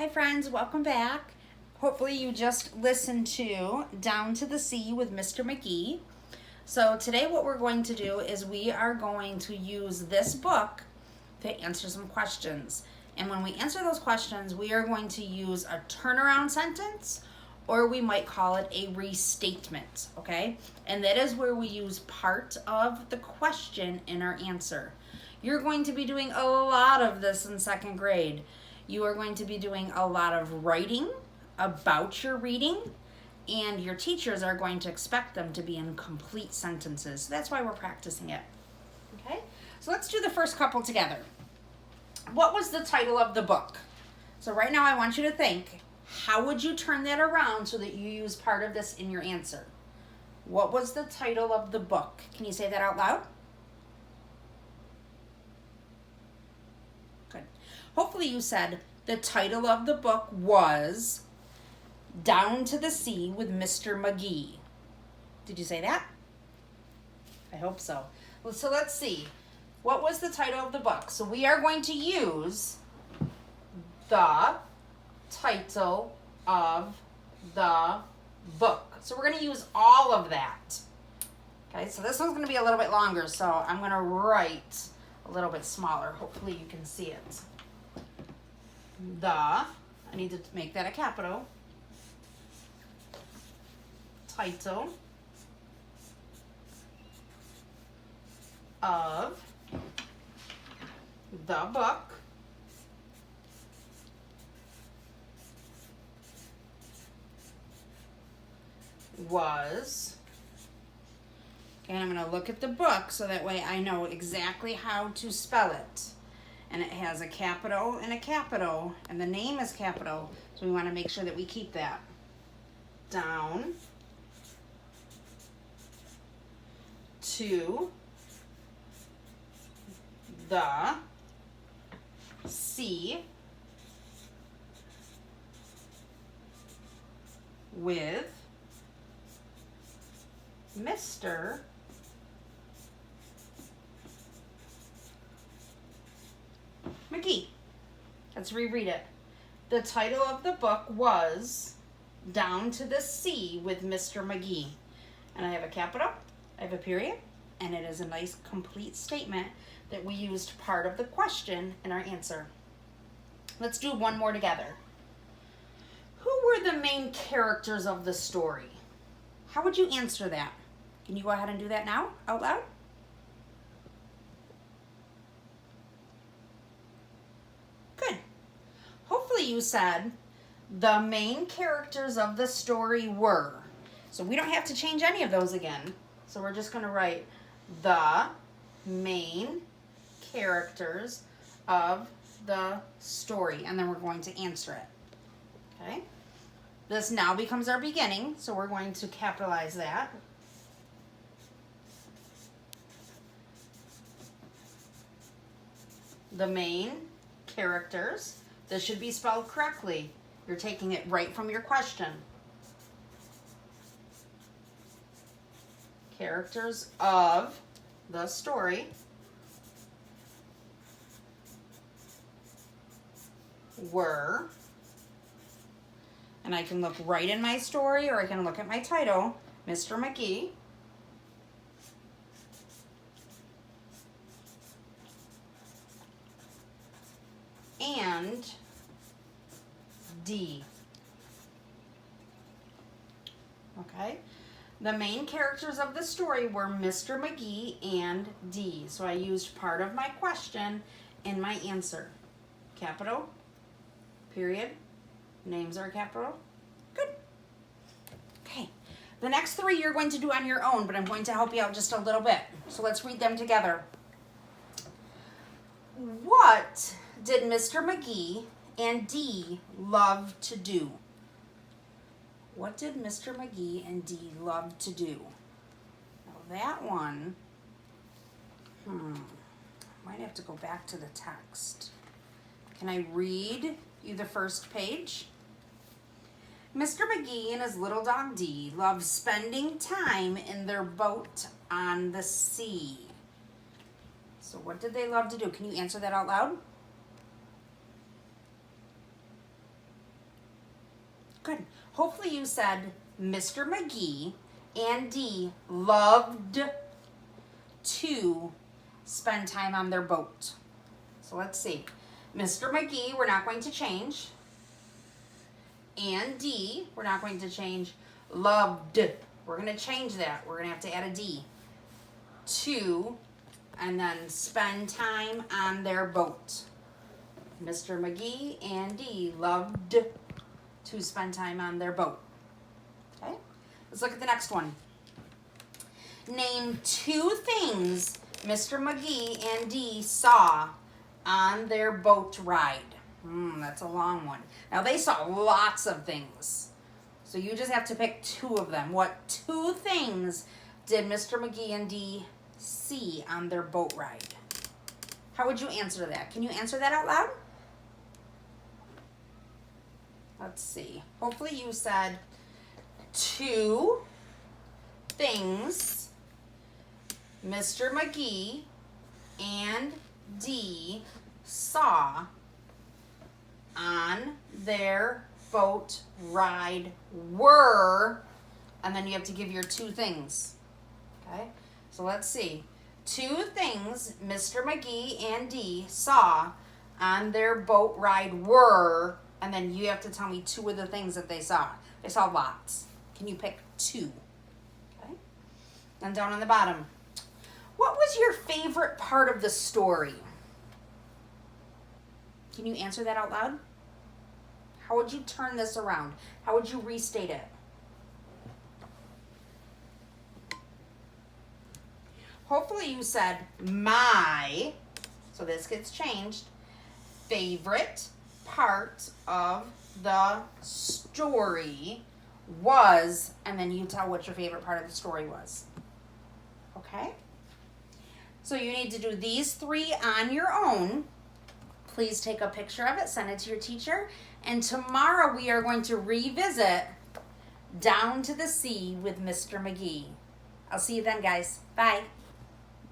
Hi friends, welcome back. Hopefully you just listened to Down to the Sea with Mr. McGee. So today what we're going to do is we are going to use this book to answer some questions. And when we answer those questions, we are going to use a turnaround sentence, or we might call it a restatement, okay? And that is where we use part of the question in our answer. You're going to be doing a lot of this in second grade. You are going to be doing a lot of writing about your reading, and your teachers are going to expect them to be in complete sentences. So that's why we're practicing it. Okay? So let's do the first couple together. What was the title of the book? So right now I want you to think, how would you turn that around so that you use part of this in your answer? What was the title of the book? Can you say that out loud? Good. Hopefully you said the title of the book was Down to the Sea with Mr. McGee. Did you say that? I hope so. Well, so let's see. What was the title of the book? So we are going to use the title of the book. So we're going to use all of that. Okay, so this one's going to be a little bit longer, so I'm going to write a little bit smaller. Hopefully you can see it. I need to make that a capital. Title of the book was, and I'm going to look at the book so that way I know exactly how to spell it. And it has a capital, and the name is capital, so we want to make sure that we keep that. Down to the sea with Mr. McGee. Let's reread it. The title of the book was Down to the Sea with Mr. McGee. And I have a capital, I have a period, and it is a nice complete statement that we used part of the question in our answer. Let's do one more together. Who were the main characters of the story? How would you answer that? Can you go ahead and do that now, out loud? Good. Hopefully you said the main characters of the story were. So we don't have to change any of those again. So we're just going to write the main characters of the story, and then we're going to answer it. Okay? This now becomes our beginning, so we're going to capitalize that. The main characters. This should be spelled correctly. You're taking it right from your question. Characters of the story were, and I can look right in my story, or I can look at my title, Mr. McGee, and D. Okay? The main characters of the story were Mr. McGee and D. So I used part of my question in my answer. Capital, period, names are capital. Good. Okay. The next three you're going to do on your own, but I'm going to help you out just a little bit. So let's read them together. What did Mr. McGee and D love to do? What did Mr. McGee and D love to do? Now that one, might have to go back to the text. Can I read you the first page? Mr. McGee and his little dog D loved spending time in their boat on the sea. So what did they love to do? Can you answer that out loud? Good. Hopefully you said Mr. McGee and Dee loved to spend time on their boat. So let's see. Mr. McGee, we're not going to change. And Dee, we're not going to change. Loved. We're going to change that. We're going to have to add a D. To, and then spend time on their boat. Mr. McGee and Dee loved to spend time on their boat. Okay, let's look at the next one. Name 2 things Mr. McGee and Dee saw on their boat ride. That's a long one. Now they saw lots of things. So you just have to pick 2 of them. What 2 things did Mr. McGee and Dee see on their boat ride? How would you answer that? Can you answer that out loud? Let's see. Hopefully you said 2 things Mr. McGee and Dee saw on their boat ride were, and then you have to give your 2 things. Okay, so let's see. 2 things Mr. McGee and Dee saw on their boat ride were, and then you have to tell me 2 of the things that they saw. They saw lots. Can you pick 2? Okay, and down on the bottom. What was your favorite part of the story? Can you answer that out loud? How would you turn this around? How would you restate it? Hopefully you said my, so this gets changed, favorite part of the story was, and then you tell what your favorite part of the story was. Okay? So you need to do these 3 on your own. Please take a picture of it, send it to your teacher, and tomorrow we are going to revisit Down to the Sea with Mr. McGee. I'll see you then, guys. Bye.